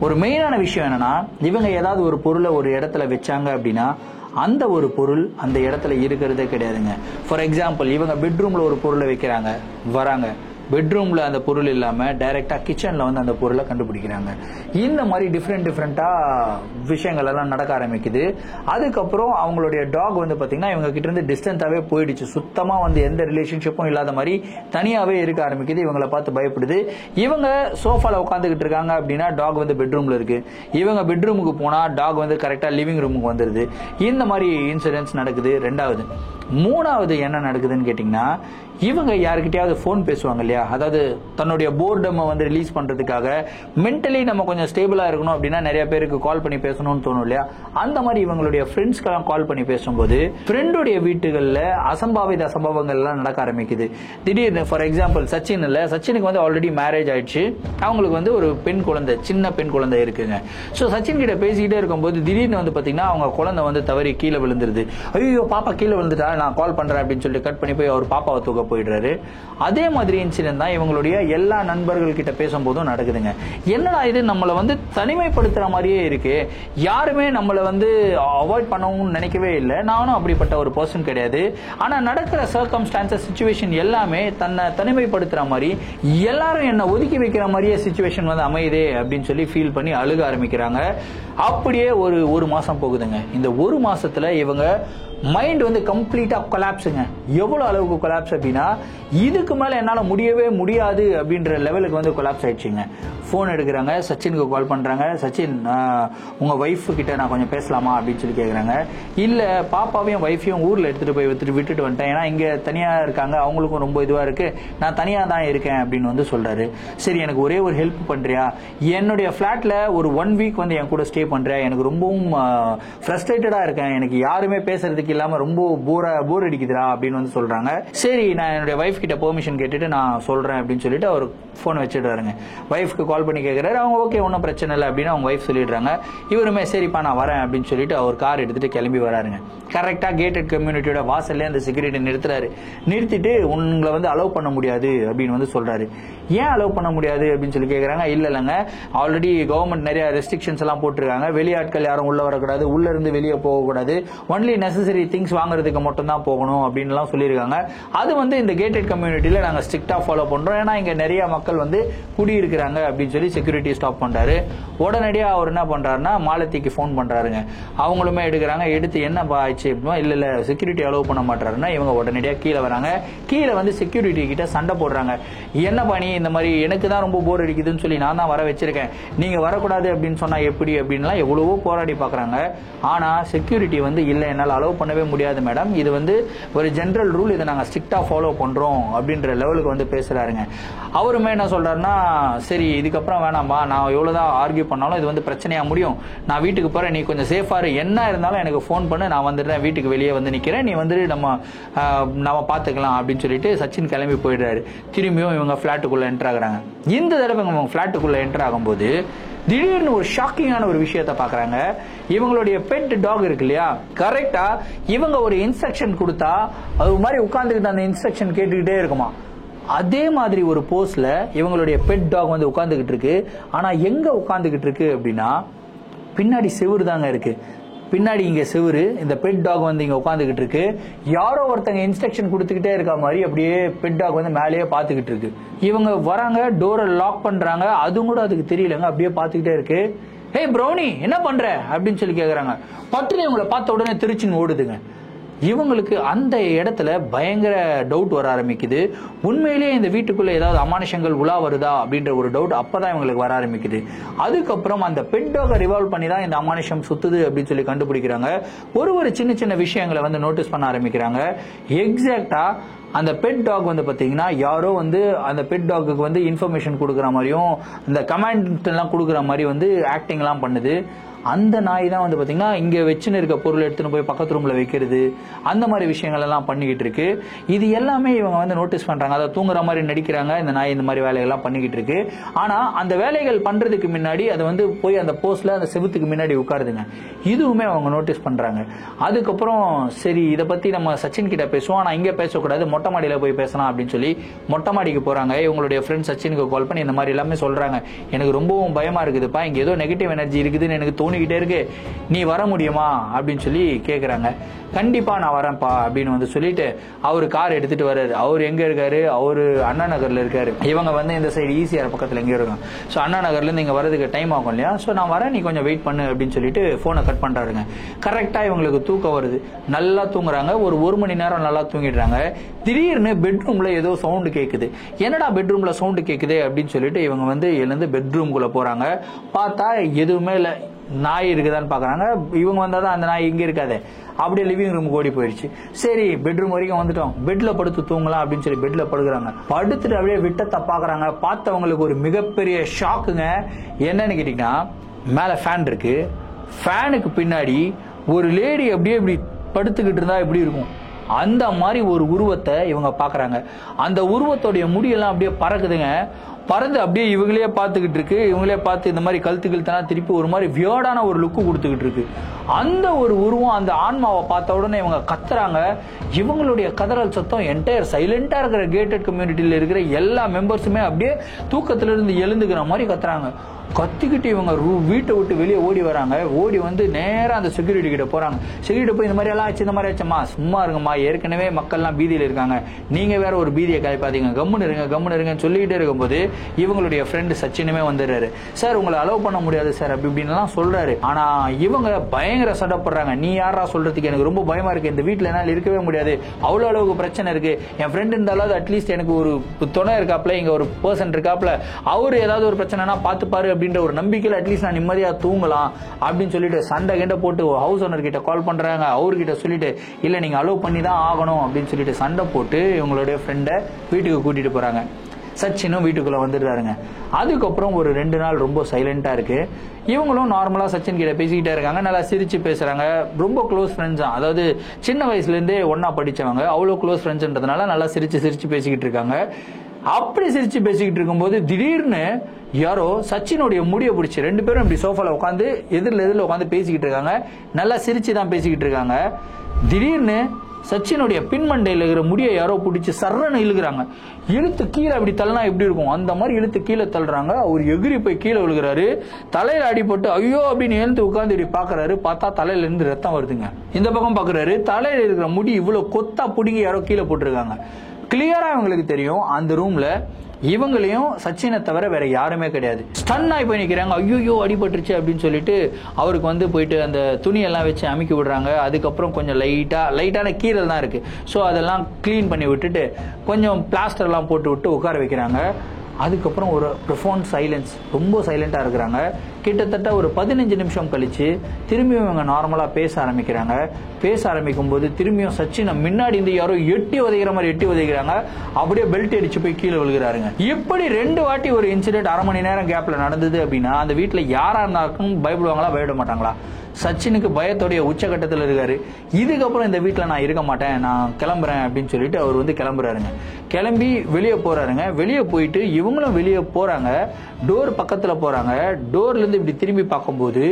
ஒரு மெயினான விஷயம் என்னன்னா, இவங்க ஏதாவது ஒரு பொருளை ஒரு இடத்துல வச்சாங்க அப்படின்னா அந்த ஒரு பொருள் அந்த இடத்துல இருக்கிறதே கிடையாதுங்க. ஃபார் எக்ஸாம்பிள் இவங்க பெட்ரூம்ல ஒரு பொருளை வைக்கிறாங்க, வராங்க, பெட்ரூம்ல அந்த பொருள் இல்லாம டைரக்டா கிச்சன்ல வந்து அந்த பொருளை கண்டுபிடிக்கிறாங்க. இந்த மாதிரி டிஃப்ரெண்டா விஷயங்கள் எல்லாம் நடக்க ஆரம்பிக்குது. அதுக்கப்புறம் அவங்களுடைய டாக் வந்து பாத்தீங்கன்னா இவங்க கிட்ட இருந்து டிஸ்டன்ஸாவே போயிடுச்சு. சுத்தமா வந்து எந்த ரிலேஷன்ஷிப்பும் இல்லாத மாதிரி தனியாவே இருக்க ஆரம்பிக்குது. இவங்களை பார்த்து பயப்படுது. இவங்க சோஃபால உட்காந்துக்கிட்டு இருக்காங்க அப்படின்னா டாக் வந்து பெட்ரூம்ல இருக்கு. இவங்க பெட்ரூமுக்கு போனா டாக் வந்து கரெக்டா லிவிங் ரூமுக்கு வந்துருது. இந்த மாதிரி இன்சிடென்ட்ஸ் நடக்குது. 2வது. 3வது என்ன நடக்குதுன்னு கேட்டீங்கன்னா, இவங்க யாருக்கிட்டையாவது போன் பேசுவாங்க இல்லையா, அதாவது தன்னுடைய போர்டம் வந்து ரிலீஸ் பண்றதுக்காக மென்டலி நம்ம கொஞ்சம் ஸ்டேபிளா இருக்கணும் அப்படின்னா நிறைய பேருக்கு கால் பண்ணி பேசணும்னு தோணும் இல்லையா, அந்த மாதிரி இவங்களுடைய ஃப்ரெண்ட்ஸ்க்கெல்லாம் கால் பண்ணி பேசும்போது ஃப்ரெண்டுடைய வீட்டுகளில் அசம்பாவித சம்பவங்கள் எல்லாம் நடக்க ஆரம்பிக்குது. திடீர்னு ஃபார் எக்ஸாம்பிள் சச்சின் இல்ல, சச்சினுக்கு வந்து ஆல்ரெடி மேரேஜ் ஆயிடுச்சு. அவங்களுக்கு வந்து ஒரு பெண் குழந்தை, சின்ன பெண் குழந்தை இருக்குங்க. ஸோ சச்சின் கிட்ட பேசிக்கிட்டே இருக்கும்போது திடீர்னு வந்து பாத்தீங்கன்னா அவங்க குழந்தை வந்து தவறி கீழே விழுந்துருது. ஐயோ பாப்பா கீழே விழுந்துட்டா, நான் கால் பண்றேன் அப்படின்னு சொல்லிட்டு கட் பண்ணி போய் அவர் பாப்பாவை தூக்க போயிடுறாரு. அதே மாதிரி இன்சிடென்ட் தான் இவங்களுடைய எல்லா நண்பர்கள் கிட்ட பேசும்போதும் நடக்குதுங்க. என்னடா இது, நம்மளை வந்து தனிமைப்படுத்துற மாதிரியே இருக்கு, யாருமே நம்மளை வந்து அவாய்ட் பண்ணவும் நினைக்கவே இல்லை, நானும் அப்படிப்பட்ட ஒரு பர்சன் கிடையாது, ஆனா நடக்கிற சர்க்கம்ஸ்டான்சஸ் சிச்சுவேஷன் எல்லாமே தன்னை தனிமைப்படுத்துற மாதிரி, எல்லாரும் என்ன ஒதுக்கி வைக்கிற மாதிரியே சிச்சுவேஷன் வந்து அமையுதே அப்படின்னு சொல்லி ஃபீல் பண்ணி அழுக ஆரம்பிக்கிறாங்க. அப்படியே ஒரு மாசம் போகுதுங்க. இந்த ஒரு மாசத்துல இவங்க மைண்ட் வந்து கம்ப்ளீட்டா கொலாப்ஸுங்க. எவ்வளவு அளவுக்கு கொலாப்ஸ் அப்படின்னா, இதுக்கு மேல என்னால முடியவே முடியாது அப்படின்ற லெவலுக்கு வந்து கொலாப்ஸ் ஆயிடுச்சுங்க. போன் எடுக்கிறாங்க, சச்சினுக்கு கால் பண்றாங்க. சச்சின், உங்க ஒய்ஃப் கிட்ட நான் கொஞ்சம் பேசலாமா அப்படின்னு சொல்லி கேக்குறாங்க. இல்ல, பாப்பாவையும் ஒய்ஃபையும் ஊர்ல எடுத்துட்டு போய் விட்டுட்டு வந்துட்டேன், ஏன்னா இங்க தனியா இருக்காங்க, அவங்களுக்கும் ரொம்ப இதுவா இருக்கு, நான் தனியா தான் இருக்கேன் அப்படின்னு வந்து சொல்றாரு. சரி எனக்கு ஒரே ஒரு ஹெல்ப் பண்றியா, என்னுடைய பிளாட்ல ஒரு 1 வீக் வந்து என் கூட ஸ்டே பண்றேன், எனக்கு ரொம்பவும் ஃப்ரஸ்ட்ரேட்டடா இருக்கேன், எனக்கு யாருமே பேசுறதுக்கு இல்லாம ரொம்ப போர் அடிக்குதுடா அப்படின்னு வந்து சொல்றாங்க. சரி நான் நான் என்னுடைய ஒய்ஃப் கிட்ட பெர்மிஷன் கேட்டுட்டு நான் சொல்றேன் அப்படின்னு சொல்லிட்டு அவர் போன் வச்சுடுறாருங்க. ஒய்ஃப்க்கு கால் பண்ணி கேட்கிறாரு. அவங்க ஓகே ஒன்றும் பிரச்சனை இல்லை அப்படின்னு அவங்க ஒய்ஃப் சொல்லிடுறாங்க. இவருமே சரிப்பா நான் வரேன் அப்படின்னு சொல்லிட்டு அவர் கார் எடுத்துட்டு கிளம்பி வராருங்க. கரெக்டா கேட்டட் கம்யூனிட்டியோட வாசல்ல அந்த செக்யூரிட்டி நிறுத்துறாரு. நிறுத்திட்டு உங்களை வந்து அலோவ் பண்ண முடியாது அப்படின்னு வந்து சொல்றாரு. ஏன் அலோவ் பண்ண முடியாது அப்படின்னு சொல்லி கேட்கறாங்க. இல்லைங்க, ஆல்ரெடி கவர்மெண்ட் நிறைய ரெஸ்ட்ரிக்ஷன்ஸ் எல்லாம் போட்டிருக்காங்க. வெளியாட்கள் யாரும் உள்ள வரக்கூடாது, உள்ள இருந்து வெளியே போகக்கூடாது, ஒன்லி நெசசரி திங்ஸ் வாங்குறதுக்கு மட்டும் தான் போகணும் அப்படின்னு எல்லாம் சொல்லியிருக்காங்க. அது வந்து இந்த கேட்டட் கம்யூனிட்டியில நாங்க ஸ்ட்ரிக்டா ஃபாலோ பண்றோம், ஏன்னா இங்க நிறைய மக்கள் வந்து குடியிருக்கிறாங்க அப்படின்னு சொல்லி செக்யூரிட்டி ஸ்டாப் பண்றாரு. உடனடியா அவர் என்ன பண்றாருன்னா மாலத்திக்கு போன் பண்றாருங்க. அவங்களுமே எடுக்கிறாங்க. எடுத்து என்னப்பா ஆச்சு? இல்ல செக்யூரிட்டி அலோவ் பண்ண மாட்டாருன்னா இவங்க உடனடியா கீழே வராங்க. கீழே வந்து செக்யூரிட்டி கிட்ட சண்டை போடுறாங்க. என்ன பண்ணி இந்த மாதிரி எனக்கு தான் ரொம்ப போர் அடிக்குதுன்னு சொல்லி நான் தான் வர வச்சிருக்கேன், நீங்க வரக்கூடாது அப்படின்னு சொன்னா எப்படி அப்படின்லாம் எவ்வளவோ போராடி பாக்குறாங்க. ஆனா செக்யூரிட்டி வந்து இல்ல என்னால் அலோவ் பண்ணவே முடியாது மேடம், இது வந்து ஒரு ஜெனரல் ரூல், இதை நாங்க ஸ்ட்ரிக்டா ஃபாலோ பண்றோம் அப்படின்ற லெவலுக்கு வந்து பேசுறாருங்க. அவருமே என்ன சொல்றாருன்னா சரி இதுக்கப்புறம் வேணாம்பா, நான் எவ்வளவுதான் ஆர்கியூ பண்ணாலும் இது வந்து பிரச்சனையா முடியும், நான் வீட்டுக்கு போறேன், நீ கொஞ்சம் சேஃபா இரு, என்ன இருந்தாலும் எனக்கு போன் பண்ணு, நான் வந்துடுறேன், வீட்டுக்கு வெளியே வந்து நிக்கிறேன், நீ வந்து நம்ம பாத்துக்கலாம் அப்படின்னு சொல்லிட்டு சச்சின் கிளம்பி போயிடுறாரு. திரும்பியும் இவங்க பிளாட்டுக்குள்ள என்டர் ஆகுறாங்க. இந்த தடவை இவங்க பிளாட்டுக்குள்ள என்டர் ஆகும்போது திடீர்னு ஒரு ஷாக்கிங்கான ஒரு விஷயத்தை பாக்குறாங்க. இவங்களுடைய பெட் டாக் இருக்கு இல்லையா, கரெக்டா இவங்க ஒரு இன்ஸ்ட்ரக்ஷன் கொடுத்தா அது மாதிரி உட்கார்ந்துக்கிட்டு அந்த இன்ஸ்ட்ரக்ஷன் கேட்டுக்கிட்டே இருக்குமா. அதே மாதிரி ஒரு போஸ்ட்ல இவங்களுடைய பெட் டாக் வந்து உட்கார்ந்துகிட்டு இருக்கு. ஆனா எங்க உட்கார்ந்துகிட்டு இருக்கு அப்படின்னா பின்னாடி செவுரு தாங்க இருக்கு. பின்னாடி இங்க செவுரு, இந்த பெட் டாக் வந்து இங்க உட்காந்துக்கிட்டு இருக்கு. யாரோ ஒருத்தங்க இன்ஸ்ட்ரக்ஷன் கொடுத்துக்கிட்டே இருக்க மாதிரி அப்படியே பெட் டாக் வந்து மேலேயே பாத்துக்கிட்டு இருக்கு. இவங்க வராங்க, டோரை லாக் பண்றாங்க, அதுவும் கூட அதுக்கு தெரியலங்க, அப்படியே பாத்துக்கிட்டே இருக்கு. ஹே ப்ரௌனி என்ன பண்ற அப்படின்னு சொல்லி கேக்குறாங்க. பட்டுன்னு இவங்களை பார்த்த உடனே திருச்சின்னு ஓடுதுங்க. இவங்களுக்கு அந்த இடத்துல பயங்கர டவுட் வர ஆரம்பிக்குது. உண்மையிலேயே இந்த வீட்டுக்குள்ள ஏதாவது அமானுஷங்கள் உலா வருதா அப்படின்ற ஒரு டவுட் அப்பதான் இவங்களுக்கு வர ஆரம்பிக்குது. அதுக்கப்புறம் அந்த பெட் டாகை ரிவால்வ் பண்ணி தான் இந்த அமானுஷம் சுத்துது அப்படின்னு சொல்லி கண்டுபிடிக்கிறாங்க. ஒரு சின்ன சின்ன விஷயங்களை வந்து நோட்டீஸ் பண்ண ஆரம்பிக்கிறாங்க. எக்ஸாக்டா அந்த பெட் டாக் வந்து பாத்தீங்கன்னா யாரோ வந்து அந்த பெட் டாக்கு வந்து இன்ஃபர்மேஷன் கொடுக்குற மாதிரியும் அந்த கமாண்ட் எல்லாம் கொடுக்குற மாதிரி வந்து ஆக்டிங் எல்லாம் பண்ணுது. அந்த நாய் தான் வந்து பாத்தீங்கன்னா இங்க வச்சுன்னு இருக்க பொருள் எடுத்துன்னு போய் பக்கத்து ரூம்ல வைக்கிறது, அந்த மாதிரி விஷயங்கள் எல்லாம் பண்ணிக்கிட்டு இருக்கு. இது எல்லாமே இவங்க வந்து நோட்டீஸ் பண்றாங்க. அதை தூங்குற மாதிரி நடிக்கிறாங்க, இந்த நாய் இந்த மாதிரி வேலைகள்லாம் பண்ணிக்கிட்டு இருக்கு. ஆனா அந்த வேலைகள் பண்றதுக்கு முன்னாடி அது வந்து போய் அந்த போஸ்ட்ல அந்த செவுத்துக்கு முன்னாடி உட்காருதுங்க. இதுவுமே அவங்க நோட்டீஸ் பண்றாங்க. அதுக்கப்புறம் சரி இதை பத்தி நம்ம சச்சின் கிட்ட பேசுவோம், ஆனா இங்க பேசக்கூடாது, மொட்டை மாடியில போய் பேசலாம் அப்படின்னு சொல்லி மொட்டை மாடிக்கு போறாங்க. இவங்களுடைய ஃப்ரெண்ட் சச்சினுக்கு கால் பண்ணி இந்த மாதிரி எல்லாமே சொல்றாங்க. எனக்கு ரொம்பவும் பயமா இருக்குதுப்பா, இங்க ஏதோ நெகட்டிவ் எனர்ஜி இருக்குதுன்னு எனக்கு தோணிக்கிட்டே இருக்கு, நீ வர முடியுமா அப்படின்னு சொல்லி கேக்குறாங்க. கண்டிப்பா நான் வரேன்ப்பா அப்படின்னு வந்து சொல்லிட்டு அவரு கார் எடுத்துட்டு வர்றாரு. அவர் எங்க இருக்காரு? அவரு அண்ணா நகர்ல இருக்காரு. இவங்க வந்து இந்த சைடு ஈசிஆர் பக்கத்துல எங்க இருக்காங்க. சோ அண்ணா நகர்ல இருந்து இங்க வரதுக்கு டைம் ஆகும் இல்லையா, சோ நான் வரேன், நீ கொஞ்சம் வெயிட் பண்ணு அப்படின்னு சொல்லிட்டு போனை கட் பண்றாருங்க. கரெக்டா இவங்களுக்கு தூக்கம் வருது, நல்லா தூங்குறாங்க. ஒரு மணி நேரம் நல்லா தூங்கிடுறாங்க. திடீர்னு பெட்ரூம்ல ஏதோ சவுண்ட் கேக்குது. என்னடா பெட்ரூம்ல சவுண்ட் கேக்குது அப்படின்னு சொல்லிட்டு இவங்க வந்து எழுந்து பெட்ரூம்குள்ள போறாங்க. பார்த்தா எதுவுமே இல்ல, நாய் இருக்குதான்னு பாக்குறாங்க. இவங்க வந்தாதான் அந்த நாய் இங்க இருக்காது, அப்படியே லிவிங் ரூம் ஓடி போயிடுச்சு. சரி பெட்ரூம் வரைக்கும் வந்துட்டோம், பெட்ல படுத்து தூங்கலாம் அப்படின்னு சொல்லி பெட்ல படுக்கிறாங்க. படுத்துட்டு அப்படியே விட்டத்தை பாக்குறாங்க. பார்த்தவங்களுக்கு ஒரு மிகப்பெரிய ஷாக்குங்க. என்னன்னு கேட்டீங்கன்னா மேல ஃபேன் இருக்கு, ஃபேனுக்கு பின்னாடி ஒரு லேடி அப்படியே இப்படி படுத்துக்கிட்டு இருந்தா எப்படி இருக்கும் அந்த மாதிரி ஒரு உருவத்தை இவங்க பாக்குறாங்க. அந்த உருவத்தோடைய முடியெல்லாம் அப்படியே பறக்குதுங்க. பறந்து அப்படியே இவங்களே பார்த்துக்கிட்டு இருக்கு. இவங்களே பார்த்து இந்த மாதிரி கழுத்துக்கிழ்த்தனா திருப்பி ஒரு மாதிரி வியர்டான ஒரு லுக்கு கொடுத்துக்கிட்டு இருக்கு. அந்த ஒரு உருவம் அந்த ஆன்மாவை பார்த்த உடனே இவங்க கத்துறாங்க. இவங்களுடைய கதறல் சத்தம் என்டையர் சைலண்டா இருக்கிற கேட்டட் கம்யூனிட்டியில இருக்கிற எல்லா மெம்பர்ஸுமே அப்படியே தூக்கத்துல இருந்து எழுந்துக்கிற மாதிரி கத்துறாங்க. கத்திக்கிட்டு இவங்க வீட்டை விட்டு வெளியே ஓடி வராங்க. ஓடி வந்து நேரா அந்த செக்யூரிட்டி கிட்ட போறாங்க. செக்யூரிட்டி போய் இந்த மாதிரி எல்லாம் ஆச்சு, இந்த மாதிரி ஆச்சுமா, சும்மா இருங்கம்மா, ஏற்கனவே மக்கள்லாம் பீதியில இருக்காங்க, நீங்க வேற ஒரு பீதியை கலைப்பாதீங்க, கம்முன்னு இருங்கன்னு சொல்லிக்கிட்டே இருக்கும்போது இவங்களுடைய ஃப்ரெண்டு சச்சினுமே வந்துடுறாரு. சார் உங்களை அலோவ் பண்ண முடியாது சார் அப்படி இப்படின்னு சொல்றாரு. ஆனா இவங்க பயங்கர சடப்படுறாங்க. நீ யாரா சொல்றதுக்கு, எனக்கு ரொம்ப பயமா இருக்கு, இந்த வீட்டுல என்னால இருக்கவே முடியாது, அவ்வளவு அளவுக்கு பிரச்சனை இருக்கு, என் ஃப்ரெண்ட் இருந்தாலும் அட்லீஸ்ட் எனக்கு ஒரு துணை இருக்காப்ல, இங்க ஒரு பர்சன் இருக்காப்ல, அவரு ஏதாவது ஒரு பிரச்சனைனா பாத்துப்பாரு அப்படின்ற ஒரு நம்பிக்கையில அட்லீஸ்ட் நான் நிம்மதியா தூங்கலாம் அப்படின்னு சொல்லிட்டு சண்டை கிண்ட போட்டு ஹவுஸ் ஓனர் கிட்ட கால் பண்றாங்க. அவர்கிட்ட சொல்லிட்டு இல்ல நீங்க அலோவ் பண்ணி தான் ஆகணும் அப்படின்னு சொல்லிட்டு சண்டை போட்டு இவங்களுடைய ஃப்ரெண்டை வீட்டுக்கு கூட்டிட்டு போறாங்க. சச்சினும் வீட்டுக்குள்ள வந்துடுறாருங்க. அதுக்கப்புறம் ஒரு 2 நாள் ரொம்ப சைலண்டா இருக்கு. இவங்களும் நார்மலா சச்சின் கிட்ட பேசிக்கிட்டே இருக்காங்க, நல்லா சிரிச்சு பேசுறாங்க. ரொம்ப க்ளோஸ் ஃப்ரெண்ட்ஸ் தான், அதாவது சின்ன வயசுல இருந்தே ஒன்னா படிச்சவங்க, அவ்வளவு க்ளோஸ் ஃப்ரெண்ட்ஸ்ன்றதுனால நல்லா சிரிச்சு பேசிக்கிட்டு இருக்காங்க. அப்படி சிரிச்சு பேசிக்கிட்டு இருக்கும்போது திடீர்னு யாரோ சச்சினுடைய முடியை பிடிச்சி 2 பேரும் இப்படி சோஃபால உட்காந்து எதிரில் உட்காந்து பேசிக்கிட்டு இருக்காங்க. நல்லா சிரிச்சு தான் பேசிக்கிட்டு இருக்காங்க. திடீர்னு சச்சினுடைய பின்மண்டையில் இருக்கிற முடியை யாரோ பிடிச்சி சர்றன்னு இழுக்கிறாங்க. இழுத்து கீழே அப்படி தள்ளனா எப்படி இருக்கும் அந்த மாதிரி இழுத்து கீழே தள்ளுறாங்க. அவர் எகிரி போய் கீழே விழுகிறாரு. தலையில அடிபட்டு ஐயோ அப்படின்னு எழுந்து உட்காந்து இப்படி பாக்குறாரு. பார்த்தா தலையில இருந்து ரத்தம் வருதுங்க. இந்த பக்கம் பாக்குறாரு, தலையில இருக்கிற முடி இவ்வளவு கொத்தா புடுங்கி யாரோ கீழே போட்டிருக்காங்க. கிளியரா இவங்களுக்கு தெரியும் அந்த ரூம்ல இவங்களையும் சச்சினை தவிர வேற யாருமே கிடையாது. ஸ்டன் ஆகி போய் நிக்கிறாங்க. ஐயோ அடிபட்டுருச்சு அப்படின்னு சொல்லிட்டு அவருக்கு போயிட்டு அந்த துணியெல்லாம் வச்சு அமுக்கி விடுறாங்க. அதுக்கப்புறம் கொஞ்சம் லைட்டான கீரல் தான் இருக்கு. ஸோ அதெல்லாம் கிளீன் பண்ணி விட்டுட்டு கொஞ்சம் பிளாஸ்டர் எல்லாம் போட்டு விட்டு உட்கார வைக்கிறாங்க. அதுக்கப்புறம் ஒரு ப்ரொஃபவுண்ட் சைலன்ஸ், ரொம்ப சைலண்டா இருக்கிறாங்க. கிட்டத்தட்ட ஒரு 15 நிமிஷம் கழிச்சு திரும்பியும் இவங்க நார்மலா பேச ஆரம்பிக்கிறாங்க. பேச ஆரம்பிக்கும் போது திரும்பியும் சச்சினை முன்னாடி இருந்து யாரோ எட்டி உதைக்கிறாங்க. அப்படியே பெல்ட் அடிச்சு போய் கீழே விழுகிறாருங்க. இப்படி 2 வாட்டி ஒரு இன்சிடென்ட் 1/2 மணி நேரம் கேப்ல நடந்தது அப்படின்னா அந்த வீட்டுல யாரா இருந்தாலும் பயப்படுவாங்களா, பயப்பட மாட்டாங்களா? சச்சினுக்கு பயத்தோடைய உச்சகட்டத்தில் இருக்காரு. இதுக்கப்புறம் இந்த வீட்டுல நான் இருக்க மாட்டேன், நான் கிளம்புறேன் அப்படின்னு சொல்லிட்டு அவர் கிளம்புறாருங்க. கிளம்பி வெளியே போறாருங்க. வெளியே போயிட்டு இவங்களும் வெளியே போறாங்க. டோர் பக்கத்துல போறாங்க. டோர்ல இருந்து இப்படி திரும்பி பார்க்கும்போது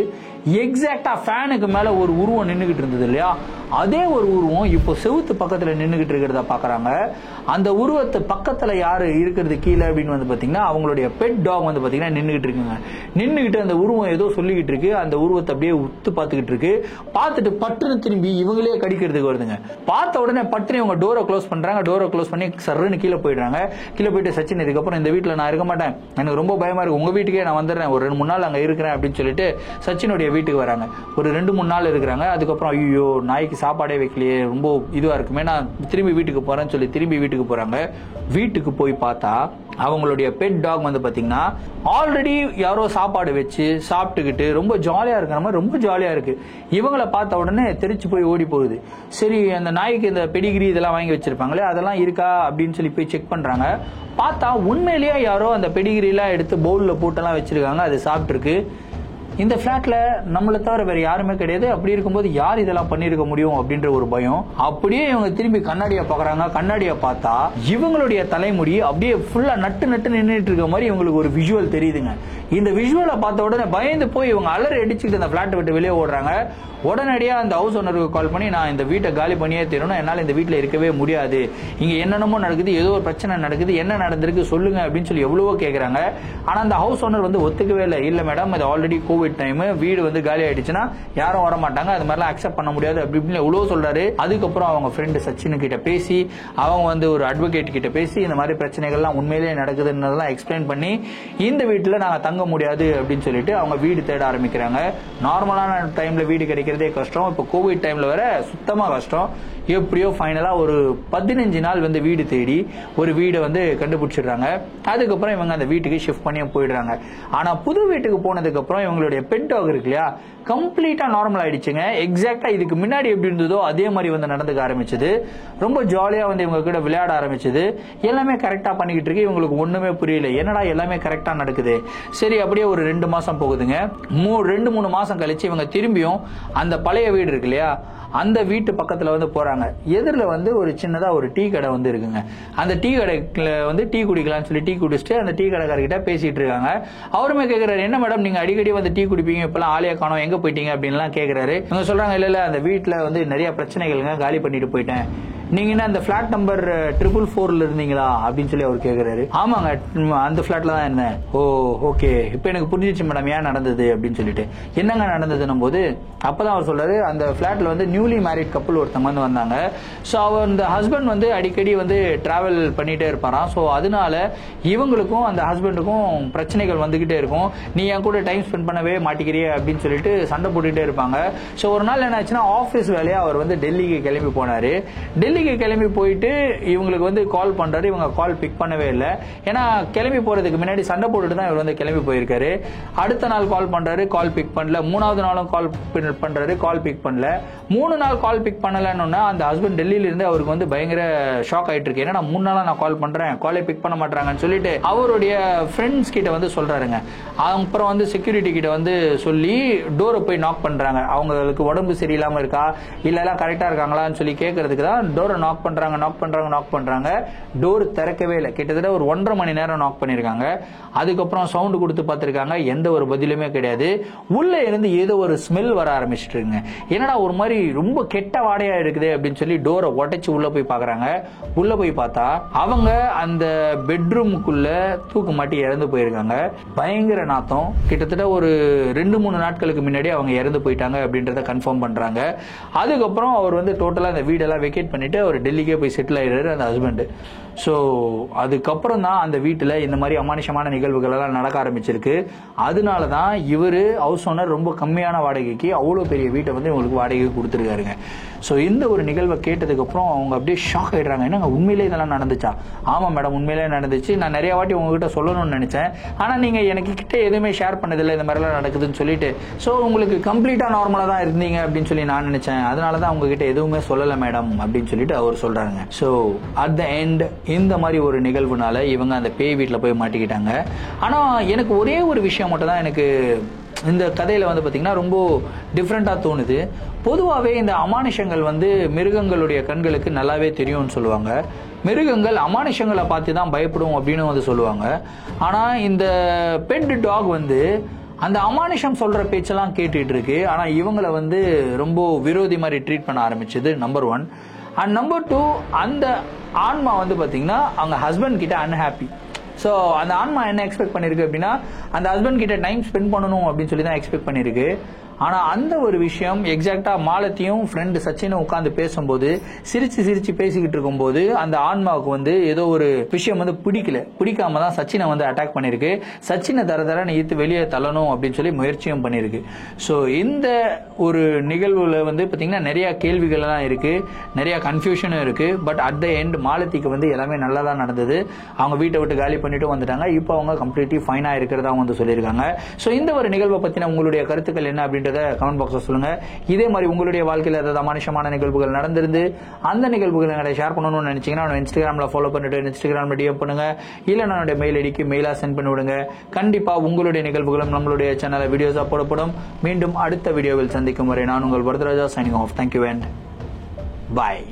எக்ஸாக்டா ஃபேனுக்கு மேல ஒரு உருவம் நின்னுகிட்டு இருந்தது இல்லையா, அதே ஒரு உருவம் இப்போ செவுத்து பக்கத்துல நின்னுகிட்டு இருக்கிறத பாக்குறாங்க. அந்த உருவத்து பக்கத்துல யாரு இருக்கிறது கீழே அப்படின்னு பாத்தீங்கன்னா அவங்களுடைய பெட் டாக் பாத்தீங்கன்னா நின்னுகிட்டு இருக்குங்க. நின்னுகிட்டு அந்த உருவம் ஏதோ சொல்லிக்கிட்டு இருக்கு. அந்த உருவத்தை அப்படியே உத்து பார்த்துக்கிட்டு இருக்கு. பார்த்துட்டு பட்டுன்னு திரும்பி இவங்களே கடிக்கிறதுக்கு வருதுங்க. பார்த்த உடனே பட்டுன்னு இவங்க டோரை க்ளோஸ் பண்றாங்க. டோரை க்ளோஸ் பண்ணி சர்ன்னு கீழே போயிடுறாங்க. கீழே போயிட்டு சச்சின் இதுக்கப்புறம் இந்த வீட்டுல நான் இருக்க மாட்டேன், எனக்கு ரொம்ப பயமா இருக்கு, உங்க வீட்டுக்கே நான் வந்துடுறேன், ஒரு 2-3 நாள் அங்க இருக்கிறேன் அப்படின்னு சொல்லிட்டு சச்சினுடைய வீட்டுக்கு வராங்க. ஒரு 2-3 நாள் இருக்கிறாங்க. அதுக்கப்புறம் ஐயோ நாய்க்கு சாப்பாடே வைக்கலையே, ரொம்ப இதுவா இருக்குமே, நான் திரும்பி வீட்டுக்கு போறேன்னு சொல்லி திரும்பி வீட்டுக்கு போறாங்க. வீட்டுக்கு போய் பார்த்தா அவங்களுடைய பெட் டாக் பாத்தீங்கன்னா ஆல்ரெடி யாரோ சாப்பாடு வச்சு சாப்பிட்டுக்கிட்டு ரொம்ப ஜாலியா இருக்கிற மாதிரி ரொம்ப ஜாலியா இருக்கு. இவங்களை பார்த்த உடனே தெரிச்சு போய் ஓடி போகுது. சரி அந்த நாய்க்கு இந்த பெடிகிரி இதெல்லாம் வாங்கி வச்சிருப்பாங்களே அதெல்லாம் இருக்கா அப்படின்னு சொல்லி போய் செக் பண்றாங்க. பார்த்தா உண்மையிலேயே யாரோ அந்த பெடிகிரி எல்லாம் எடுத்து பவுல்ல போட்டெல்லாம் வச்சிருக்காங்க. அது சாப்பிட்டு இருக்கு. இந்த பிளாட்ல நம்மளை தவிர வேற யாருமே கிடையாது. அப்படி இருக்கும்போது யார் இதெல்லாம் பண்ணிருக்க முடியும் அப்படின்ற ஒரு பயம். அப்படியே இவங்க திரும்பி கண்ணாடியை பாக்குறாங்க. கண்ணாடியை பார்த்தா இவங்களுடைய தலைமுடி அப்படியே ஃபுல்லா நட்டு நின்றுட்டு இருக்க மாதிரி இவங்களுக்கு ஒரு விஷுவல் தெரியுதுங்க. இந்த விஷுவலை பார்த்த உடனே பயந்து போய் இவங்க அலறி அடிச்சுட்டு அந்த பிளாட்டை விட்டு வெளியே ஓடுறாங்க. உடனடியா அந்த ஹவுஸ் ஓனருக்கு கால் பண்ணி நான் இந்த வீட்டை காலி பண்ணியே தரணும், என்னால இந்த வீட்டுல இருக்கவே முடியாது, இங்க என்னென்னமோ நடக்குது, ஏதோ ஒரு பிரச்சனை நடக்குது, என்ன நடந்திருக்கு சொல்லுங்க அப்படின்னு சொல்லி எவ்வளவோ கேக்குறாங்க. ஆனா அந்த ஹவுஸ் ஓனர் ஒத்துக்கவே இல்லை. இல்ல மேடம் இது ஆல்ரெடி கோவிட் டைம், வீடு காலி ஆயிடுச்சுன்னா யாரும் வர மாட்டாங்க, அது மாதிரிலாம் அக்செப்ட் பண்ண முடியாது அப்படி இப்படின்னு எவ்வளவு சொல்றாரு. அதுக்கப்புறம் அவங்க ஃப்ரெண்டு சச்சின் கிட்ட பேசி அவங்க ஒரு அட்வொகேட் கிட்ட பேசி இந்த மாதிரி பிரச்சனைகள்லாம் உண்மையிலேயே நடக்குதுன்னதெல்லாம் எக்ஸ்பிளைன் பண்ணி இந்த வீட்டுல நாங்க தங்க முடியாது அப்படின்னு சொல்லிட்டு அவங்க வீடு தேட ஆரம்பிக்கிறாங்க. நார்மலான டைம்ல வீடு கிடைக்கிறதே கஷ்டம், இப்ப கோவிட் டைம்ல வர சுத்தமா கஷ்டம். எப்படியோ ஃபைனலா ஒரு 15 நாள் வீடு தேடி ஒரு வீடை கண்டுபிடிச்சிடுறாங்க. அதுக்கப்புறம் இவங்க அந்த வீட்டுக்கு ஷிஃப்ட் பண்ணி போயிடுறாங்க. ஆனா புது வீட்டுக்கு போனதுக்கு அப்புறம் இவங்களுடைய பெட் டாக் இருக்கு இல்லையா, கம்ப்ளீட்டா நார்மல் ஆயிடுச்சுங்க. எக்ஸாக்டா இதுக்கு முன்னாடி எப்படி இருந்ததோ அதே மாதிரி நடந்துக்க ஆரம்பிச்சது. ரொம்ப ஜாலியா இவங்க கூட விளையாட ஆரம்பிச்சது. எல்லாமே கரெக்டா பண்ணிக்கிட்டு இருக்கு. இவங்களுக்கு ஒண்ணுமே புரியல, என்னடா எல்லாமே கரெக்டா நடக்குது. சரி அப்படியே ஒரு 2 மாசம் போகுதுங்க. 2-3 மாசம் கழிச்சு இவங்க திரும்பியும் அந்த பழைய வீடு இருக்கு இல்லையா அந்த வீட்டு பக்கத்துல போறாங்க. எதிரில் ஒரு சின்னதா ஒரு டீ கடை இருக்குங்க. அந்த டீ கடைக்குள்ள டீ குடிக்கலாம்னு சொல்லி டீ குடிச்சிட்டு அந்த டீ கடைக்காரர்கிட்ட பேசிட்டு இருக்காங்க. அவருமே கேட்கிறாரு, என்ன மேடம் நீங்க அடிக்கடி டீ குடிப்பீங்க, இப்பெல்லாம் ஆளையா காணோம், எங்க போயிட்டீங்க அப்படின்னு கேட்கிறாரு. இவங்க சொல்றாங்க, இல்ல அந்த வீட்டுல நிறைய பிரச்சனைகளுங்க, காலி பண்ணிட்டு போயிட்டேன். நீங்க என்ன அந்த பிளாட் நம்பர் 444 இருந்தீங்களா அப்படின்னு சொல்லி அவர் கேக்குறாரு. ஆமாங்க அந்த பிளாட்ல தான் இருந்தேன். ஓ ஓகே, இப்ப எனக்கு புரிஞ்சிச்சு மேடம் ஏன் நடந்தது அப்படின்னு சொல்லிட்டு. என்னங்க நடந்ததுன்னும் போது அப்பதான் அவர் சொல்றாரு, அந்த பிளாட்ல நியூலி மேரிட் கப்புள் ஒருத்தவங்க வந்தாங்க. சோ அவர் அந்த ஹஸ்பண்ட் அடிக்கடி டிராவல் பண்ணிட்டே இருப்பாராம். சோ அதனால இவங்களுக்கும் அந்த ஹஸ்பண்டுக்கும் பிரச்சனைகள் வந்துகிட்டே இருக்கும். நீ என் கூட டைம் ஸ்பெண்ட் பண்ணவே மாட்டேங்கிறிய அப்படின்னு சொல்லிட்டு சண்டை போட்டுட்டே இருப்பாங்க. சோ ஒரு நாள் என்ன ஆச்சுன்னா ஆபீஸ் வேலையா அவர் டெல்லிக்கு கிளம்பி போனாரு. டெல்லி டெல்லிக்கு கிளம்பி போயிட்டு இவங்களுக்கு வந்து கால் பண்றாரு. இவங்க கால் பிக் பண்ணவே இல்லை. ஏன்னா கிளம்பி போறதுக்கு முன்னாடி சண்டை போட்டுட்டு தான் இவர் வந்து கிளம்பி போயிருக்காரு. அடுத்த நாள் கால் பண்றாரு, கால் பிக் பண்ணல. 3வது நாளும் கால் பண்றாரு, கால் பிக் பண்ணல. 3 நாள் கால் பிக் பண்ணலன்னு அந்த ஹஸ்பண்ட் டெல்லியில இருந்து அவருக்கு வந்து பயங்கர ஷாக் ஆயிட்டு இருக்கு. ஏன்னா 3 நாளா நான் கால் பண்றேன், காலே பிக் பண்ண மாட்டாங்கன்னு சொல்லிட்டு அவருடைய ஃப்ரெண்ட்ஸ் கிட்ட வந்து சொல்றாருங்க. அப்புறம் வந்து செக்யூரிட்டி கிட்ட வந்து சொல்லி டோரை போய் நாக் பண்றாங்க. அவங்களுக்கு உடம்பு சரியில்லாம இருக்கா இல்ல எல்லாம் கரெக்டா இருக்காங்களான்னு சொல்லி கேட்கறதுக்கு தான் டோரை நாக் பண்றாங்க. டோர் திறக்கவே இல்லை. கிட்டத்தட்ட ஒரு 1.5 மணி நேரம் நாக் பண்ணிருக்காங்க. அதுக்கப்புறம் சவுண்ட் கொடுத்து பார்த்திருக்காங்க, எந்த ஒரு பதிலுமே கிடையாது. உள்ள இருந்து ஏதோ ஒரு ஸ்மெல் வர ஆரம்பிச்சிட்டு இருக்குங்க. என்னடா ஒரு மாதிரி ரொம்ப கெட்ட வாடையா இருக்குது அப்படின்னு சொல்லி டோரை உடைச்சு உள்ள போய் பாக்குறாங்க. உள்ள போய் பார்த்தா அவங்க அந்த பெட்ரூமுக்குள்ள தூக்கு மாட்டி இறந்து போயிருக்காங்க. பயங்கர நாத்தம். கிட்டத்தட்ட ஒரு 2-3 நாட்களுக்கு முன்னாடி அவங்க இறந்து போயிட்டாங்க அப்படின்றத கன்ஃபார்ம் பண்றாங்க. அதுக்கப்புறம் அவர் வந்து டோட்டலா அந்த வீடெல்லாம் வெக்கேட் பண்ணிட்டு அவர் டெல்லிக்கே போய் செட்டில் ஆயிடுறாரு அந்த ஹஸ்பண்ட். ஸோ அதுக்கப்புறம் தான் அந்த வீட்டில் இந்த மாதிரி அமானுஷமான நிகழ்வுகள் எல்லாம் நடக்க ஆரம்பிச்சிருக்கு. அதனால தான் இவர் ஹவுஸ் ஓனர் ரொம்ப கம்மியான வாடகைக்கு அவ்வளோ பெரிய வீட்டை வந்து இவங்களுக்கு வாடகைக்கு கொடுத்துருக்காருங்க. ஸோ இந்த ஒரு நிகழ்வை கேட்டதுக்கப்புறம் அவங்க அப்படியே ஷாக் ஆகிடுறாங்க. என்னங்க உண்மையிலே இதெல்லாம் நடந்துச்சா? ஆமாம் மேடம், உண்மையிலே நடந்துச்சு. நான் நிறைய வாட்டி உங்ககிட்ட சொல்லணும்னு நினச்சேன், ஆனால் நீங்கள் எனக்கு கிட்ட எதுவுமே ஷேர் பண்ணதில்லை இந்த மாதிரிலாம் நடக்குதுன்னு சொல்லிட்டு. ஸோ உங்களுக்கு கம்ப்ளீட்டாக நார்மலாக தான் இருந்தீங்க அப்படின்னு சொல்லி நான் நினச்சேன். அதனால தான் உங்ககிட்ட எதுவுமே சொல்லலை மேடம் அப்படின்னு சொல்லிட்டு அவர் சொல்கிறாங்க. ஸோ அட் த எண்ட் இந்த மாதிரி ஒரு நிகழ்வுனால இவங்க அந்த பேய் வீட்டில் போய் மாட்டிக்கிட்டாங்க. ஆனால் எனக்கு ஒரே ஒரு விஷயம் மட்டும் தான் எனக்கு இந்த கதையில வந்து பாத்தீங்கன்னா ரொம்ப டிஃப்ரெண்டா தோணுது. பொதுவாகவே இந்த அமானுஷங்கள் வந்து மிருகங்களுடைய கண்களுக்கு நல்லாவே தெரியும்னு சொல்லுவாங்க. மிருகங்கள் அமானுஷங்களை பார்த்து தான் பயப்படும் அப்படின்னு வந்து சொல்லுவாங்க. ஆனா இந்த பெட் டாக் வந்து அந்த அமானுஷம் சொல்ற பேச்செல்லாம் கேட்டுட்டு இருக்கு. ஆனா இவங்களை வந்து ரொம்ப விரோதி மாதிரி ட்ரீட் பண்ண ஆரம்பிச்சது நம்பர் 1. அண்ட் நம்பர் 2, அந்த ஆன்மா வந்து பாத்தீங்கன்னா அவங்க ஹஸ்பண்ட் கிட்ட அன்ஹாப்பி. ஸோ அந்த ஆன்மா என்ன எக்ஸ்பெக்ட் பண்ணிருக்கு அப்படின்னா அந்த ஹஸ்பண்ட் கிட்ட டைம் ஸ்பெண்ட் பண்ணணும் அப்படின்னு சொல்லி தான் எக்ஸ்பெக்ட் பண்ணிருக்கு. ஆனா அந்த ஒரு விஷயம் எக்ஸாக்டா மாலத்தியும் ஃப்ரெண்டு சச்சினும் உட்காந்து பேசும்போது சிரிச்சு பேசிக்கிட்டு இருக்கும்போது அந்த ஆன்மாவுக்கு வந்து ஏதோ ஒரு விஷயம் வந்து பிடிக்காம தான் சச்சினை வந்து அட்டாக் பண்ணிருக்கு. சச்சினை தர ஈத்து வெளியே தள்ளணும் அப்படின்னு சொல்லி முயற்சியும் பண்ணிருக்கு. ஸோ இந்த ஒரு நிகழ்வுல வந்து பாத்தீங்கன்னா நிறைய கேள்விகள் எல்லாம் இருக்கு, நிறைய கன்ஃபியூஷனும் இருக்கு. பட் அட் த எண்ட் மாலத்திக்கு வந்து எல்லாமே நல்லா தான் நடந்தது. அவங்க வீட்டை விட்டு காலி பண்ணிட்டு வந்துட்டாங்க. இப்போ அவங்க கம்ப்ளீட்லி ஃபைனா இருக்கிறதா வந்து சொல்லியிருக்காங்க. ஸோ இந்த ஒரு நிகழ்வை பத்தின உங்களுடைய கருத்துக்கள் என்ன அப்படின்றது கமெண்ட் பாக்ஸ்ல சொல்லுங்க. இதே மாதிரி உங்களுடைய வாழ்க்கையில் ஏதாவது அமானுஷமான நிகழ்வுகள் நடந்திருந்து அந்த நிகழ்வுகளை எங்களை ஷேர் பண்ணணும்னு நினைச்சீங்கன்னா இன்ஸ்டாகிராம்ல ஃபாலோ பண்ணிட்டு இன்ஸ்டாகிராம்ல டிஎம் பண்ணுங்க. இல்ல என்னோட மெயில் ஐடிக்கு மெயிலா சென்ட் பண்ணி விடுங்க. கண்டிப்பா உங்களுடைய நிகழ்வுகளும் நம்மளுடைய சேனல்ல வீடியோஸா போடப்படும். மீண்டும் அடுத்த வீடியோவில் சந்திக்கும் வரை நான் உங்கள் Varadaraja signing off. Thank you and bye.